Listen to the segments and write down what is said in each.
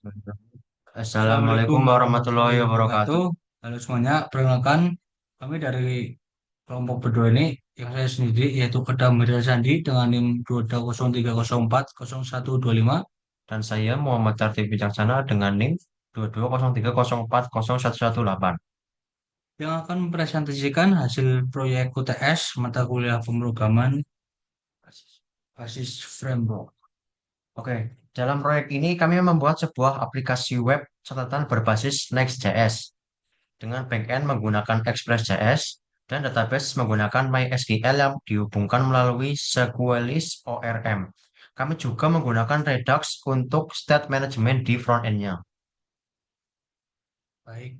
Assalamualaikum Assalamualaikum warahmatullahi warahmatullahi wabarakatuh. wabarakatuh. Halo semuanya, perkenalkan kami dari kelompok berdua ini, yang saya sendiri yaitu Kedam Medal Sandi dengan NIM 2203040125 Dan saya Muhammad Tarti Bijaksana dengan NIM 2203040118. yang akan mempresentasikan hasil proyek UTS mata kuliah pemrograman basis framework. Oke, dalam proyek ini kami membuat sebuah aplikasi web catatan berbasis Next.js dengan backend menggunakan Express.js dan database menggunakan MySQL yang dihubungkan melalui Sequelis ORM. Kami juga menggunakan Redux untuk state management di front-end-nya. Baik,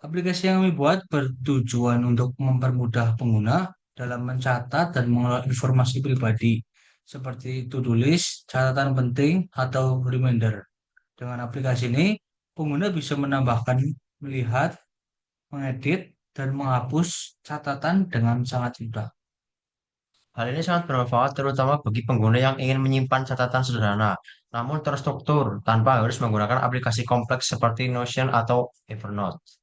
aplikasi yang kami buat bertujuan untuk mempermudah pengguna dalam mencatat dan mengelola informasi pribadi seperti to-do list, catatan penting, atau reminder. Dengan aplikasi ini, pengguna bisa menambahkan, melihat, mengedit, dan menghapus catatan dengan sangat mudah. Hal ini sangat bermanfaat terutama bagi pengguna yang ingin menyimpan catatan sederhana, namun terstruktur tanpa harus menggunakan aplikasi kompleks seperti Notion atau Evernote.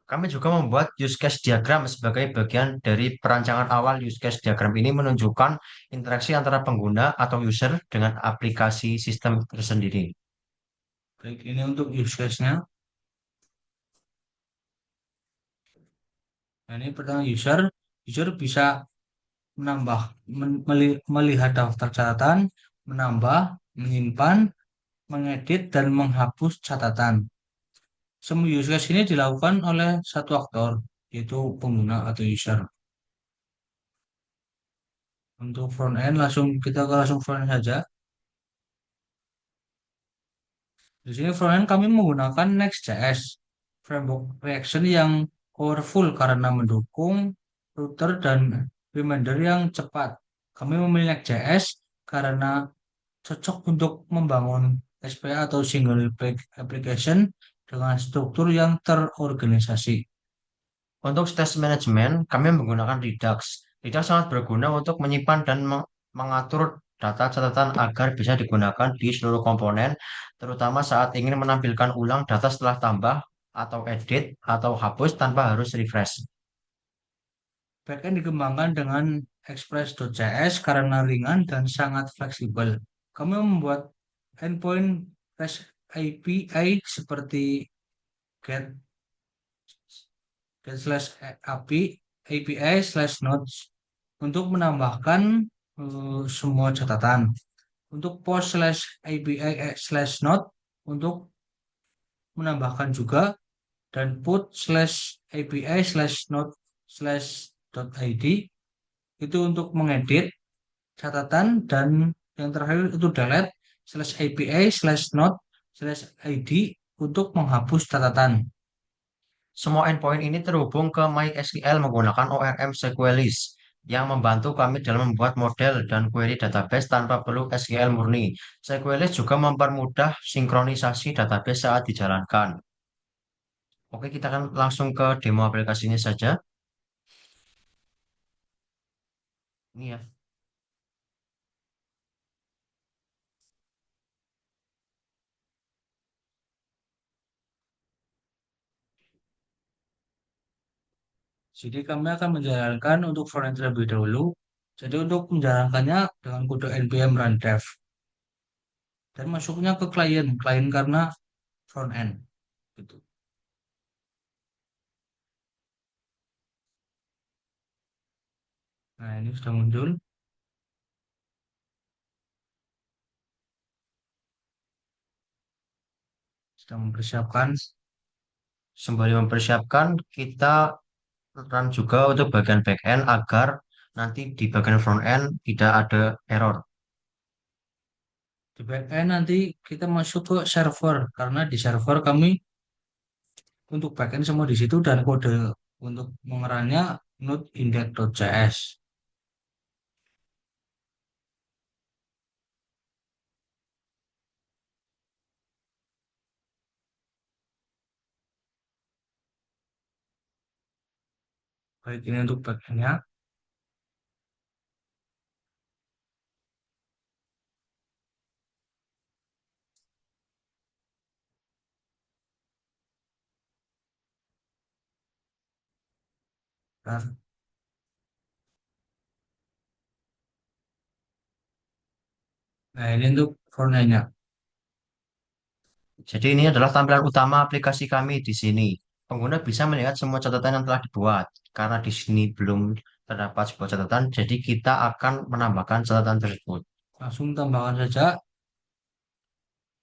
Kami juga membuat use case diagram sebagai bagian dari perancangan awal. Use case diagram ini menunjukkan interaksi antara pengguna atau user dengan aplikasi sistem tersendiri. Baik, ini untuk use case-nya. Nah, ini pertama user. User bisa menambah, melihat daftar catatan, menambah, menyimpan, mengedit, dan menghapus catatan. Semua use case ini dilakukan oleh satu aktor, yaitu pengguna atau user. Untuk front end, kita ke langsung front end saja. Di sini front end kami menggunakan Next.js, framework reaction yang powerful karena mendukung router dan reminder yang cepat. Kami memilih Next.js karena cocok untuk membangun SPA atau single page application dengan struktur yang terorganisasi. Untuk stage management, kami menggunakan Redux. Redux sangat berguna untuk menyimpan dan mengatur data catatan agar bisa digunakan di seluruh komponen, terutama saat ingin menampilkan ulang data setelah tambah atau edit atau hapus tanpa harus refresh. Backend dikembangkan dengan Express.js karena ringan dan sangat fleksibel. Kami membuat endpoint REST API seperti get, get slash API slash nodes untuk menambahkan semua catatan. Untuk post slash API slash node untuk menambahkan juga, dan put slash API slash node slash dot ID itu untuk mengedit catatan, dan yang terakhir itu delete slash API slash node slash ID untuk menghapus catatan. Semua endpoint ini terhubung ke MySQL menggunakan ORM Sequelis yang membantu kami dalam membuat model dan query database tanpa perlu SQL murni. Sequelis juga mempermudah sinkronisasi database saat dijalankan. Oke, kita akan langsung ke demo aplikasinya saja. Ini ya. Jadi kami akan menjalankan untuk frontend terlebih dahulu. Jadi untuk menjalankannya dengan kode npm run dev dan masuknya ke klien karena front end gitu. Nah, ini sudah muncul, sudah mempersiapkan. Sembari mempersiapkan, kita run juga untuk bagian backend agar nanti di bagian front end tidak ada error. Di backend nanti kita masuk ke server karena di server kami untuk backend semua di situ, dan kode untuk mengerannya node index.js. Baik, ini untuk backendnya. Bentar. Nah, ini untuk warnanya. Jadi ini adalah tampilan utama aplikasi kami di sini. Pengguna bisa melihat semua catatan yang telah dibuat. Karena di sini belum terdapat sebuah catatan, jadi kita akan menambahkan catatan tersebut. Langsung tambahkan saja,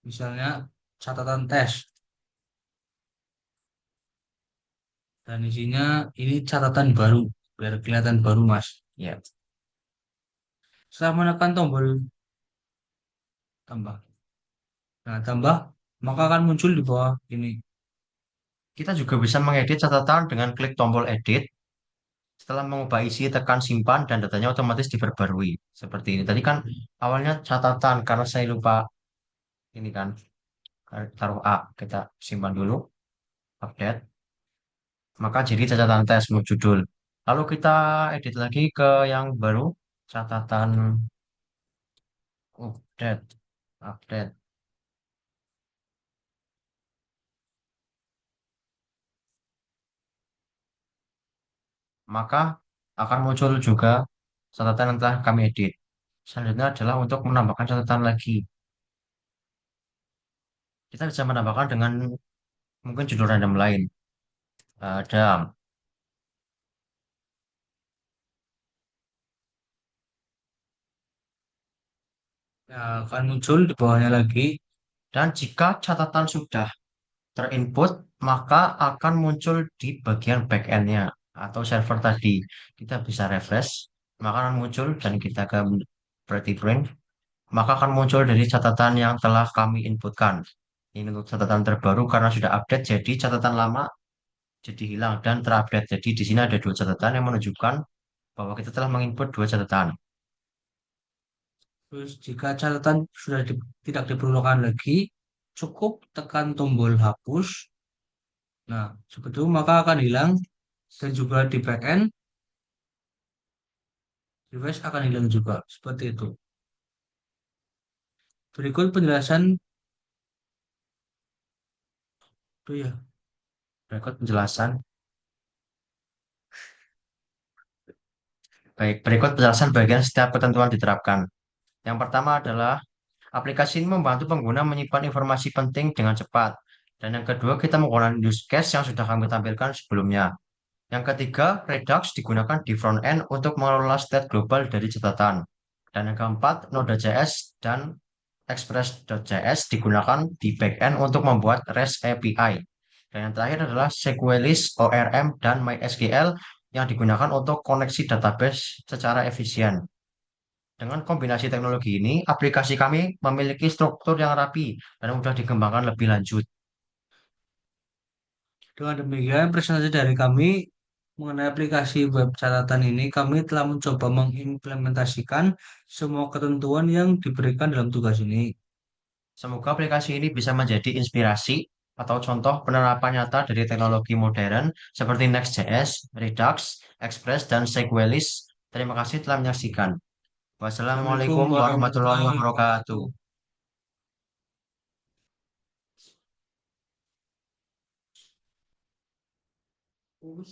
misalnya catatan tes. Dan isinya ini catatan baru, biar kelihatan baru, Mas. Ya, Setelah menekan tombol tambah. Nah, tambah, maka akan muncul di bawah ini. kita juga bisa mengedit catatan dengan klik tombol edit. Setelah mengubah isi, tekan simpan dan datanya otomatis diperbarui. Seperti ini. Tadi kan awalnya catatan karena saya lupa ini kan taruh A. Kita simpan dulu, update. Maka jadi catatan tes menurut judul. Lalu kita edit lagi ke yang baru, catatan update, update. Maka akan muncul juga catatan yang telah kami edit. Selanjutnya adalah untuk menambahkan catatan lagi. Kita bisa menambahkan dengan mungkin judul random lain. Ada. Nah, akan muncul di bawahnya lagi. Dan jika catatan sudah terinput, maka akan muncul di bagian back-end-nya atau server tadi. Kita bisa refresh, maka akan muncul dan kita ke berarti print, maka akan muncul dari catatan yang telah kami inputkan. Ini untuk catatan terbaru karena sudah update, jadi catatan lama jadi hilang dan terupdate. Jadi di sini ada dua catatan yang menunjukkan bahwa kita telah menginput dua catatan. Terus jika catatan sudah tidak diperlukan lagi, cukup tekan tombol hapus. Nah, seperti itu maka akan hilang dan juga di backend device akan hilang juga. Seperti itu. Berikut penjelasan itu ya. Berikut penjelasan. Baik, berikut penjelasan bagian setiap ketentuan diterapkan. Yang pertama adalah aplikasi ini membantu pengguna menyimpan informasi penting dengan cepat. Dan yang kedua, kita menggunakan use case yang sudah kami tampilkan sebelumnya. Yang ketiga, Redux digunakan di front end untuk mengelola state global dari catatan. Dan yang keempat, Node.js dan Express.js digunakan di backend untuk membuat REST API. Dan yang terakhir adalah Sequelis, ORM, dan MySQL yang digunakan untuk koneksi database secara efisien. Dengan kombinasi teknologi ini, aplikasi kami memiliki struktur yang rapi dan mudah dikembangkan lebih lanjut. Dengan demikian, presentasi dari kami mengenai aplikasi web catatan ini, kami telah mencoba mengimplementasikan semua ketentuan yang diberikan dalam tugas ini. Semoga aplikasi ini bisa menjadi inspirasi atau contoh penerapan nyata dari teknologi modern seperti Next.js, Redux, Express, dan Sequelis. Terima kasih telah menyaksikan. Assalamualaikum Wassalamualaikum warahmatullahi warahmatullahi wabarakatuh. wabarakatuh.